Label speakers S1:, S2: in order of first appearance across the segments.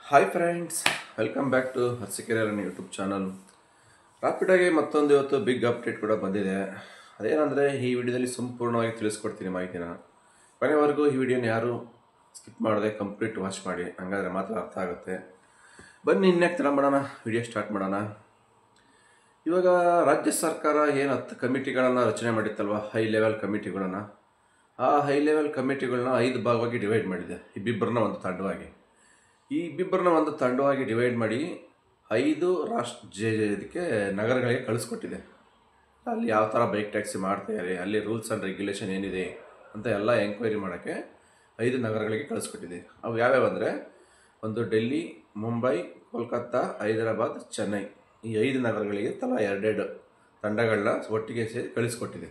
S1: Hi friends, welcome back to ಹರ್ಸಿಕೆರೆರನ್ YouTube channel. ರಾಪಿಡಾಗಿ ಮತ್ತೊಂದು ಇವತ್ತು ಬಿಗ್ ಅಪ್ಡೇಟ್ ಕೂಡ ಬಂದಿದೆ. ಅದೇನೆಂದರೆ ಈ ವಿಡಿಯೋದಲ್ಲಿ ಸಂಪೂರ್ಣವಾಗಿ ತಿಳಿಸ್ಕೊಡ್ತೀನಿ ಮಾಹಿತಿನ. ಕೊನೆವರೆಗೂ ಈ ವಿಡಿಯೋನ ಯಾರು ಸ್ಕಿಪ್ ಮಾಡದೆ ಕಂಪ್ಲೀಟ್ ವಾಚ್ ಮಾಡಿ, ಹಂಗಾದ್ರೆ ಮಾತ್ರ ಅರ್ಥ ಆಗುತ್ತೆ. ಬನ್ನಿ ಇನ್ಯಾಕೆ ತಡ ಮಾಡೋಣ, ವಿಡಿಯೋ ಸ್ಟಾರ್ಟ್ ಮಾಡೋಣ. ಇವಾಗ ರಾಜ್ಯ ಸರ್ಕಾರ ಏನು 10 ಕಮಿಟಿಗಳನ್ನು ರಚನೆ ಮಾಡಿತ್ತಲ್ವ, ಹೈ ಲೆವೆಲ್ ಕಮಿಟಿಗಳನ್ನು. ಆ ಹೈ ಲೆವೆಲ್ ಕಮಿಟಿಗಳನ್ನ 5 ಭಾಗವಾಗಿ ಡಿವೈಡ್ ಮಾಡಿದೆ, ಇಬ್ಬಿಬ್ಬರನ್ನ ಒಂದು ತಂಡವಾಗಿ. ಈ ಇಬ್ಬಿಬ್ಬರನ್ನ ಒಂದು ತಂಡವಾಗಿ ಡಿವೈಡ್ ಮಾಡಿ 5 ಇದಕ್ಕೆ ನಗರಗಳಿಗೆ ಕಳಿಸ್ಕೊಟ್ಟಿದೆ. ಅಲ್ಲಿ ಯಾವ ಥರ ಬೈಕ್ ಟ್ಯಾಕ್ಸಿ ಮಾಡ್ತಾರೆ, ಅಲ್ಲಿ ರೂಲ್ಸ್ ಆ್ಯಂಡ್ ರೆಗ್ಯುಲೇಷನ್ ಏನಿದೆ ಅಂತ ಎಲ್ಲ ಎಂಕ್ವೈರಿ ಮಾಡೋಕ್ಕೆ 5 ನಗರಗಳಿಗೆ ಕಳಿಸ್ಕೊಟ್ಟಿದೆ. ಅವು ಯಾವ್ಯಾವ ಅಂದರೆ, ಒಂದು ಡೆಲ್ಲಿ, ಮುಂಬೈ, ಕೋಲ್ಕತ್ತಾ, ಹೈದರಾಬಾದ್, ಚೆನ್ನೈ. ಈ 5 ನಗರಗಳಿಗೆ ತಲಾ 2 ತಂಡಗಳನ್ನ ಒಟ್ಟಿಗೆ ಸೇರಿ ಕಳಿಸ್ಕೊಟ್ಟಿದೆ.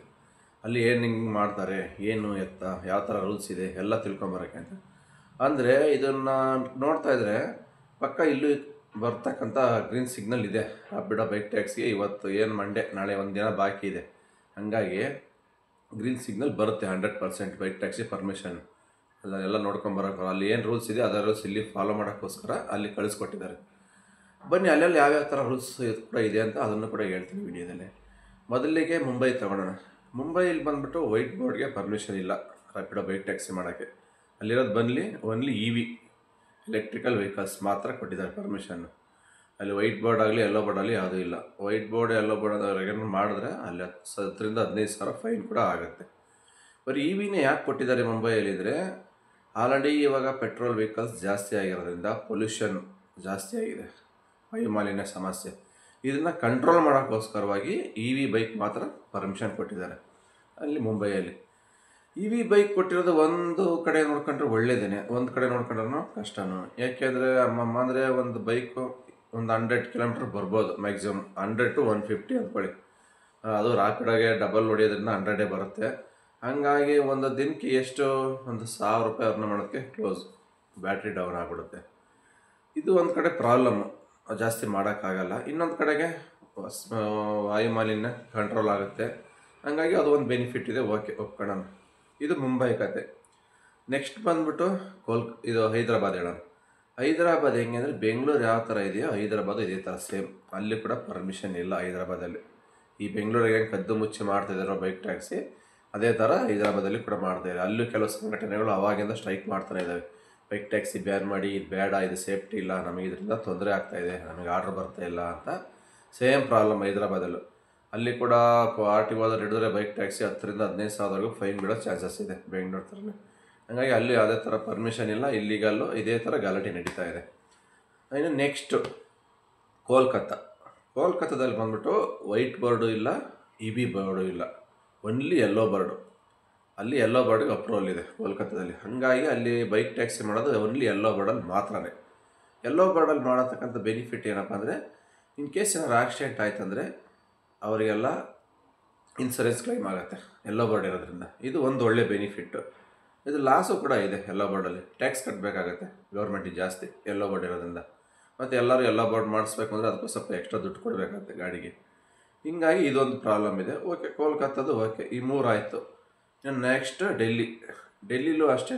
S1: ಅಲ್ಲಿ ಏನು ಹಿಂಗೆ ಮಾಡ್ತಾರೆ, ಏನು ಎತ್ತ, ಯಾವ ಥರ ರೂಲ್ಸ್ ಇದೆ ಎಲ್ಲ ತಿಳ್ಕೊಂಬರೋಕ್ಕೆ ಅಂತ. ಅಂದರೆ ಇದನ್ನು ನೋಡ್ತಾ ಇದ್ದರೆ ಪಕ್ಕ ಇಲ್ಲೂ ಬರ್ತಕ್ಕಂಥ ಗ್ರೀನ್ ಸಿಗ್ನಲ್ ಇದೆ ರಾಪಿಡೋ ಬೈಕ್ ಟ್ಯಾಕ್ಸಿಗೆ. ಇವತ್ತು ಏನು ಮಂಡೇ, ನಾಳೆ ಒಂದು ದಿನ ಬಾಕಿ ಇದೆ. ಹಾಗಾಗಿ ಗ್ರೀನ್ ಸಿಗ್ನಲ್ ಬರುತ್ತೆ 100% ಬೈಕ್ ಟ್ಯಾಕ್ಸಿ ಪರ್ಮಿಷನ್. ಅದನ್ನೆಲ್ಲ ನೋಡ್ಕೊಂಬರೋಕೆ ಅಲ್ಲಿ ಏನು ರೂಲ್ಸ್ ಇದೆ ಅದರ ರೂಲ್ಸ್ ಇಲ್ಲಿ ಫಾಲೋ ಮಾಡೋಕ್ಕೋಸ್ಕರ ಅಲ್ಲಿ ಕಳಿಸ್ಕೊಟ್ಟಿದ್ದಾರೆ. ಬನ್ನಿ ಅಲ್ಲೆಲ್ಲಿ ಯಾವ್ಯಾವ ಥರ ರೂಲ್ಸ್ ಕೂಡ ಇದೆ ಅಂತ ಅದನ್ನು ಕೂಡ ಹೇಳ್ತೀನಿ ವಿಡಿಯೋದಲ್ಲಿ. ಮೊದಲಿಗೆ ಮುಂಬೈ ತಗೊಳ್ಳೋಣ. ಮುಂಬೈಲಿ ಬಂದುಬಿಟ್ಟು ವೈಟ್ ಬೋರ್ಡ್ಗೆ ಪರ್ಮಿಷನ್ ಇಲ್ಲ ರಾಪಿಡೋ ಬೈಕ್ ಟ್ಯಾಕ್ಸಿ ಮಾಡೋಕ್ಕೆ. ಅಲ್ಲಿರೋದು ಓನ್ಲಿ EV ಎಲೆಕ್ಟ್ರಿಕಲ್ ವೆಹಿಕಲ್ಸ್ ಮಾತ್ರ ಕೊಟ್ಟಿದ್ದಾರೆ ಪರ್ಮಿಷನ್. ಅಲ್ಲಿ ವೈಟ್ ಬೋರ್ಡ್ ಆಗಲಿ ಯೆಲ್ಲೋ ಬೋರ್ಡ್ ಆಗಲಿ ಯಾವುದೂ ಇಲ್ಲ. ವೈಟ್ ಬೋರ್ಡ್ ಯೆಲ್ಲೋ ಬೋರ್ಡ್ ಏನಾದ್ರು ಮಾಡಿದ್ರೆ ಅಲ್ಲಿ 10,000ರಿಂದ 15,000 ಫೈನ್ ಕೂಡ ಆಗುತ್ತೆ. ಬರೀ EVನೇ ಯಾಕೆ ಕೊಟ್ಟಿದ್ದಾರೆ ಮುಂಬೈಯಲ್ಲಿ ಅಂದರೆ, ಆಲ್ರೆಡಿ ಇವಾಗ ಪೆಟ್ರೋಲ್ ವೆಹಿಕಲ್ಸ್ ಜಾಸ್ತಿ ಆಗಿರೋದ್ರಿಂದ ಪೊಲ್ಯೂಷನ್ ಜಾಸ್ತಿ ಆಗಿದೆ, ವಾಯುಮಾಲಿನ್ಯ ಸಮಸ್ಯೆ. ಇದನ್ನು ಕಂಟ್ರೋಲ್ ಮಾಡೋಕ್ಕೋಸ್ಕರವಾಗಿ EV ಬೈಕ್ ಮಾತ್ರ ಪರ್ಮಿಷನ್ ಕೊಟ್ಟಿದ್ದಾರೆ ಅಲ್ಲಿ ಮುಂಬೈಯಲ್ಲಿ. EV ಬೈಕ್ ಕೊಟ್ಟಿರೋದು ಒಂದು ಕಡೆ ನೋಡ್ಕೊಂಡ್ರೆ ಒಳ್ಳೇದೇನೆ, ಒಂದು ಕಡೆ ನೋಡ್ಕೊಂಡ್ರೂ ಕಷ್ಟನೂ. ಯಾಕೆಂದರೆ ಅಂದರೆ ಒಂದು ಬೈಕು ಒಂದು 100 ಕಿಲೋಮೀಟ್ರ್ ಬರ್ಬೋದು ಮ್ಯಾಕ್ಸಿಮಮ್, 100 to 150 ಅಂದ್ಕೊಳ್ಳಿ. ಅದು ರಾಪಿಡಾಗೆ ಡಬಲ್ ಹೊಡಿಯೋದ್ರಿಂದ 100 ಬರುತ್ತೆ. ಹಾಗಾಗಿ ಒಂದು ದಿನಕ್ಕೆ ಎಷ್ಟು ಒಂದು 1,000 ರೂಪಾಯಿ ಅರ್ನ ಮಾಡೋದಕ್ಕೆ ಕ್ಲೋಸ್, ಬ್ಯಾಟ್ರಿ ಡೌನ್ ಆಗಿಬಿಡುತ್ತೆ. ಇದು ಒಂದು ಕಡೆ ಪ್ರಾಬ್ಲಮ್ಮು, ಜಾಸ್ತಿ ಮಾಡೋಕ್ಕಾಗಲ್ಲ. ಇನ್ನೊಂದು ಕಡೆಗೆ ವಾಯುಮಾಲಿನ್ಯ ಕಂಟ್ರೋಲ್ ಆಗುತ್ತೆ. ಹಾಗಾಗಿ ಅದು ಒಂದು ಬೆನಿಫಿಟ್ ಇದೆ, ಓಕೆ ಒಪ್ಕೊಳ್ಳೋಣ. ಇದು ಮುಂಬೈ ಕತೆ. ನೆಕ್ಸ್ಟ್ ಬಂದ್ಬಿಟ್ಟು ಇದು ಹೈದರಾಬಾದ್ ಹೇಳೋಣ. ಹೈದರಾಬಾದ್ ಹೆಂಗೆ ಅಂದರೆ, ಬೆಂಗಳೂರು ಯಾವ ಥರ ಇದೆಯೋ ಹೈದರಾಬಾದ್ ಇದೇ ಥರ ಸೇಮ್. ಅಲ್ಲಿ ಕೂಡ ಪರ್ಮಿಷನ್ ಇಲ್ಲ ಹೈದರಾಬಾದಲ್ಲಿ. ಈ ಬೆಂಗಳೂರಿಗೆ ಹೆಂಗೆ ಕದ್ದು ಮುಚ್ಚಿ ಮಾಡ್ತಾಯಿದ್ದಾರೋ ಬೈಕ್ ಟ್ಯಾಕ್ಸಿ, ಅದೇ ಥರ ಹೈದರಾಬಾದಲ್ಲಿ ಕೂಡ ಮಾಡ್ತಾಯಿದ್ದಾರೆ. ಅಲ್ಲೂ ಕೆಲವು ಸಂಘಟನೆಗಳು ಅವಾಗಿಂದ ಸ್ಟ್ರೈಕ್ ಮಾಡ್ತಾನೆ ಇದ್ದಾವೆ. ಬೈಕ್ ಟ್ಯಾಕ್ಸಿ ಬ್ಯಾನ್ ಮಾಡಿ, ಇದು ಬೇಡ, ಇದು ಸೇಫ್ಟಿ ಇಲ್ಲ, ನಮಗೆ ಇದರಿಂದ ತೊಂದರೆ ಆಗ್ತಾಯಿದೆ, ನಮಗೆ ಆರ್ಡ್ರ್ ಬರ್ತಾಯಿಲ್ಲ ಅಂತ. ಸೇಮ್ ಪ್ರಾಬ್ಲಮ್ ಹೈದರಾಬಾದಲ್ಲೂ. ಅಲ್ಲಿ ಕೂಡ RTO ಹಿಡಿದ್ರೆ ಬೈಕ್ ಟ್ಯಾಕ್ಸಿ 10,000ರಿಂದ 15,000ವರೆಗೂ ಫೈನ್ ಬಿಡೋ ಚಾನ್ಸಸ್ ಇದೆ ಬೆಂಗಳೂರು ಥರನೇ. ಹಾಗಾಗಿ ಅಲ್ಲಿ ಯಾವುದೇ ಥರ ಪರ್ಮಿಷನ್ ಇಲ್ಲ, ಇಲ್ಲಿಗಲ್ಲೂ ಇದೇ ಥರ ಗಲಾಟೆ ನಡೀತಾ ಇದೆ. ಇನ್ನು ನೆಕ್ಸ್ಟು ಕೋಲ್ಕತ್ತಾದಲ್ಲಿ ಬಂದ್ಬಿಟ್ಟು ವೈಟ್ ಬೋರ್ಡು ಇಲ್ಲ, EV ಬೋರ್ಡು ಇಲ್ಲ, ಓನ್ಲಿ ಯೆಲ್ಲೋ ಬೋರ್ಡು. ಅಲ್ಲಿ ಯೆಲ್ಲೋ ಬೋರ್ಡ್ಗೆ ಅಪ್ರೂವಲ್ ಇದೆ ಕೋಲ್ಕತ್ತಾದಲ್ಲಿ. ಹಾಗಾಗಿ ಅಲ್ಲಿ ಬೈಕ್ ಟ್ಯಾಕ್ಸಿ ಮಾಡೋದು ಓನ್ಲಿ ಯೆಲ್ಲೋ ಬೋರ್ಡಲ್ಲಿ ಮಾತ್ರನೇ. ಯೆಲ್ಲೋ ಬೋರ್ಡಲ್ಲಿ ಮಾಡತಕ್ಕಂಥ ಬೆನಿಫಿಟ್ ಏನಪ್ಪ ಅಂದರೆ, ಇನ್ ಕೇಸ್ ಏನಾದ್ರು ಆಕ್ಸಿಡೆಂಟ್ ಆಯ್ತಂದರೆ ಅವರಿಗೆಲ್ಲ ಇನ್ಸೂರೆನ್ಸ್ ಕ್ಲೈಮ್ ಆಗುತ್ತೆ ಯೆಲ್ಲೋ ಬೋರ್ಡ್ ಇರೋದ್ರಿಂದ. ಇದು ಒಂದು ಒಳ್ಳೆ ಬೆನಿಫಿಟ್ಟು. ಇದು ಲಾಸು ಕೂಡ ಇದೆ. ಯೆಲ್ಲೋ ಬೋರ್ಡಲ್ಲಿ ಟ್ಯಾಕ್ಸ್ ಕಟ್ಟಬೇಕಾಗತ್ತೆ ಗೌರ್ಮೆಂಟಿಗೆ ಜಾಸ್ತಿ ಯೆಲ್ಲೋ ಬೋರ್ಡ್ ಇರೋದ್ರಿಂದ. ಮತ್ತು ಎಲ್ಲರೂ ಯೆಲ್ಲೋ ಬೋರ್ಡ್ ಮಾಡಿಸ್ಬೇಕು ಅಂದರೆ ಅದಕ್ಕೂ ಸ್ವಲ್ಪ ಎಕ್ಸ್ಟ್ರಾ ದುಡ್ಡು ಕೊಡಬೇಕಾಗುತ್ತೆ ಗಾಡಿಗೆ. ಹೀಗಾಗಿ ಇದೊಂದು ಪ್ರಾಬ್ಲಮ್ ಇದೆ. ಓಕೆ, ಕೋಲ್ಕತ್ತಾದು ಓಕೆ, ಈ 3 ಆಯಿತು. ನೆಕ್ಸ್ಟ್ ಡೆಲ್ಲಿಲೂ ಅಷ್ಟೇ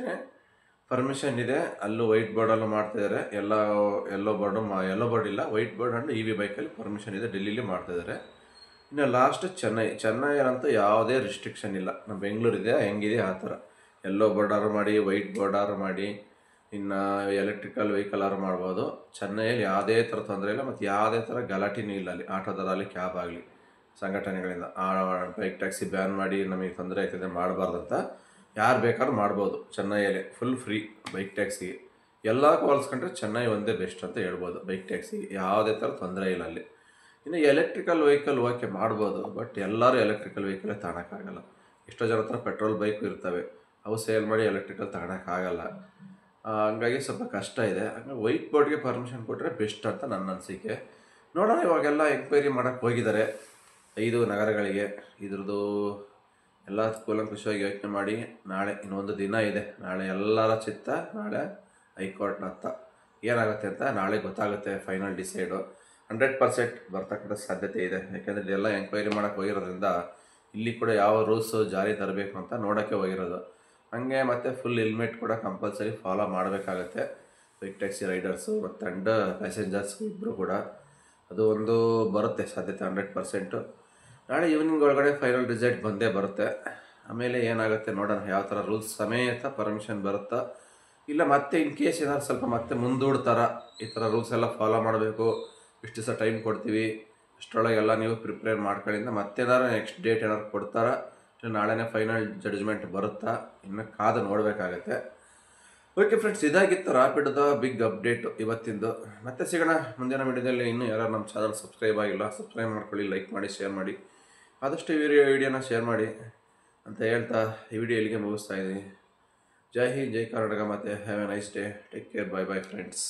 S1: ಪರ್ಮಿಷನ್ ಇದೆ. ಅಲ್ಲೂ ವೈಟ್ ಬೋರ್ಡಲ್ಲೂ ಮಾಡ್ತಾಯಿದ್ದಾರೆ. ಯೆಲ್ಲೋ ಬೋರ್ಡ್ ಇಲ್ಲ, ವೈಟ್ ಬೋರ್ಡ್ ಆ್ಯಂಡ್ EV ಬೈಕಲ್ಲಿ ಪರ್ಮಿಷನ್ ಇದೆ, ಡೆಲ್ಲಿಲಿ ಮಾಡ್ತಾಯಿದ್ದಾರೆ. ಇನ್ನು ಲಾಸ್ಟ್ ಚೆನ್ನೈಯಲ್ಲಂತೂ ಯಾವುದೇ ರಿಸ್ಟ್ರಿಕ್ಷನ್ ಇಲ್ಲ. ನಮ್ಮ ಬೆಂಗಳೂರು ಇದೆ ಹೆಂಗಿದೆ ಆ ಥರ. ಯೆಲ್ಲೋ ಬೋರ್ಡಾರು ಮಾಡಿ, ವೈಟ್ ಬೋರ್ಡಾರು ಮಾಡಿ, ಇನ್ನು ಎಲೆಕ್ಟ್ರಿಕಲ್ ವೆಹಿಕಲ್ ಮಾಡ್ಬೋದು. ಚೆನ್ನೈಯಲ್ಲಿ ಯಾವುದೇ ಥರ ತೊಂದರೆ ಇಲ್ಲ, ಮತ್ತು ಯಾವುದೇ ಥರ ಗಲಾಟೆನೂ ಇಲ್ಲ ಅಲ್ಲಿ. ಆಟೋದರಲ್ಲಿ ಕ್ಯಾಬ್ ಆಗಲಿ ಸಂಘಟನೆಗಳಿಂದ ಬೈಕ್ ಟ್ಯಾಕ್ಸಿ ಬ್ಯಾನ್ ಮಾಡಿ ನಮಗೆ ತೊಂದರೆ ಆಗ್ತದೆ ಮಾಡಬಾರ್ದಂತ ಯಾರು ಬೇಕಾದ್ರೂ ಮಾಡ್ಬೋದು. ಚೆನ್ನೈಯಲ್ಲಿ ಫುಲ್ ಫ್ರೀ ಬೈಕ್ ಟ್ಯಾಕ್ಸಿಗೆ. ಎಲ್ಲ ಹೋಲಿಸ್ಕೊಂಡ್ರೆ ಚೆನ್ನೈ ಒಂದೇ ಬೆಸ್ಟ್ ಅಂತ ಹೇಳ್ಬೋದು ಬೈಕ್ ಟ್ಯಾಕ್ಸಿಗೆ. ಯಾವುದೇ ಥರ ತೊಂದರೆ ಇಲ್ಲ ಅಲ್ಲಿ. ಇನ್ನು ಎಲೆಕ್ಟ್ರಿಕಲ್ ವೆಹಿಕಲ್ ಓಕೆ ಮಾಡ್ಬೋದು, ಬಟ್ ಎಲ್ಲರೂ ಎಲೆಕ್ಟ್ರಿಕಲ್ ವೆಹಿಕಲೇ ತಗೊಳಕ್ಕಾಗಲ್ಲ. ಎಷ್ಟೋ ಜನ ಹತ್ರ ಪೆಟ್ರೋಲ್ ಬೈಕು ಇರ್ತವೆ, ಅವು ಸೇಲ್ ಮಾಡಿ ಎಲೆಕ್ಟ್ರಿಕಲ್ ತಗೊಳಕ್ಕಾಗಲ್ಲ. ಹಂಗಾಗಿ ಸ್ವಲ್ಪ ಕಷ್ಟ ಇದೆ. ಹಂಗಾಗಿ ವೈಟ್ ಬೋರ್ಡ್ಗೆ ಪರ್ಮಿಷನ್ ಕೊಟ್ಟರೆ ಬೆಸ್ಟ್ ಅಂತ ನನ್ನ ಅನಿಸಿಕೆ. ನೋಡೋಣ, ಇವಾಗೆಲ್ಲ ಎಂಕ್ವೈರಿ ಮಾಡೋಕ್ಕೆ ಹೋಗಿದ್ದಾರೆ 5 ನಗರಗಳಿಗೆ. ಇದ್ರದ್ದು ಎಲ್ಲ ಕೂಲಂಕುಷವಾಗಿ ಯೋಚನೆ ಮಾಡಿ, ನಾಳೆ ಇನ್ನೊಂದು ದಿನ ಇದೆ, ನಾಳೆ ಎಲ್ಲರ ಚಿತ್ತ ನಾಳೆ ಹೈಕೋರ್ಟ್ನ ಹತ್ತ ಏನಾಗುತ್ತೆ ಅಂತ ನಾಳೆ ಗೊತ್ತಾಗುತ್ತೆ. ಫೈನಲ್ ಡಿಸೈಡು 100% ಬರ್ತಕ್ಕಂಥ ಸಾಧ್ಯತೆ ಇದೆ. ಯಾಕೆಂದರೆ ಇದೆಲ್ಲ ಎಂಕ್ವೈರಿ ಮಾಡೋಕ್ಕೆ ಹೋಗಿರೋದ್ರಿಂದ ಇಲ್ಲಿ ಕೂಡ ಯಾವ ರೂಲ್ಸು ಜಾರಿ ತರಬೇಕು ಅಂತ ನೋಡೋಕ್ಕೆ ಹೋಗಿರೋದು. ಹಾಗೆ ಮತ್ತು ಫುಲ್ ಹೆಲ್ಮೆಟ್ ಕೂಡ ಕಂಪಲ್ಸರಿ ಫಾಲೋ ಮಾಡಬೇಕಾಗತ್ತೆ. ಬೈಕ್ ಟ್ಯಾಕ್ಸಿ ರೈಡರ್ಸು ಮತ್ತು ಅಂಡ ಪ್ಯಾಸೆಂಜರ್ಸ್ ಇಬ್ಬರು ಕೂಡ ಅದು ಒಂದು ಬರುತ್ತೆ ಸಾಧ್ಯತೆ 100%. ನಾಳೆ ಈವ್ನಿಂಗ್ ಒಳಗಡೆ ಫೈನಲ್ ರಿಸಲ್ಟ್ ಬಂದೇ ಬರುತ್ತೆ. ಆಮೇಲೆ ಏನಾಗುತ್ತೆ ನೋಡೋಣ, ಯಾವ ಥರ ರೂಲ್ಸ್ ಸಮೇತ ಪರ್ಮಿಷನ್ ಬರುತ್ತಾ, ಇಲ್ಲ ಮತ್ತೆ ಇನ್ ಕೇಸ್ ಏನಾದ್ರು ಸ್ವಲ್ಪ ಮತ್ತೆ ಮುಂದೂಡ್ತಾರ, ಈ ಥರ ರೂಲ್ಸ್ ಎಲ್ಲ ಫಾಲೋ ಮಾಡಬೇಕು, ಇಷ್ಟು ದಿವಸ ಟೈಮ್ ಕೊಡ್ತೀವಿ, ಅಷ್ಟರೊಳಗೆಲ್ಲ ನೀವು ಪ್ರಿಪೇರ್ ಮಾಡ್ಕೊಳ್ಳಿಂದ ಮತ್ತೇನಾದ್ರು ನೆಕ್ಸ್ಟ್ ಡೇಟ್ ಏನಾದ್ರು ಕೊಡ್ತಾರಾ, ನಾಳೆನೇ ಫೈನಲ್ ಜಡ್ಜ್ಮೆಂಟ್ ಬರುತ್ತಾ, ಇನ್ನು ಕಾದು ನೋಡಬೇಕಾಗತ್ತೆ. ಓಕೆ ಫ್ರೆಂಡ್ಸ್, ಇದಾಗಿತ್ತು ರಾಪಿಡ್ದ ಬಿಗ್ ಅಪ್ಡೇಟ್ ಇವತ್ತಿಂದು. ಮತ್ತೆ ಸಿಗೋಣ ಮುಂದಿನ ವಿಡಿಯೋದಲ್ಲಿ. ಇನ್ನೂ ಯಾರು ನಮ್ಮ ಚಾನಲ್ ಸಬ್ಸ್ಕ್ರೈಬ್ ಆಗಿಲ್ಲ, ಸಬ್ಸ್ಕ್ರೈಬ್ ಮಾಡ್ಕೊಳ್ಳಿ, ಲೈಕ್ ಮಾಡಿ, ಶೇರ್ ಮಾಡಿ, ಆದಷ್ಟು ಈ ವಿಡಿಯೋನ ಶೇರ್ ಮಾಡಿ ಅಂತ ಹೇಳ್ತಾ ಈ ವಿಡಿಯೋ ಇಲ್ಲಿಗೆ ಮುಗಿಸ್ತಾ ಇದ್ದೀನಿ. ಜೈ ಹಿಂದ್, ಜೈ ಕರ್ನಾಟಕ, ಮತ್ತು have A nice day. Take care, bye bye friends.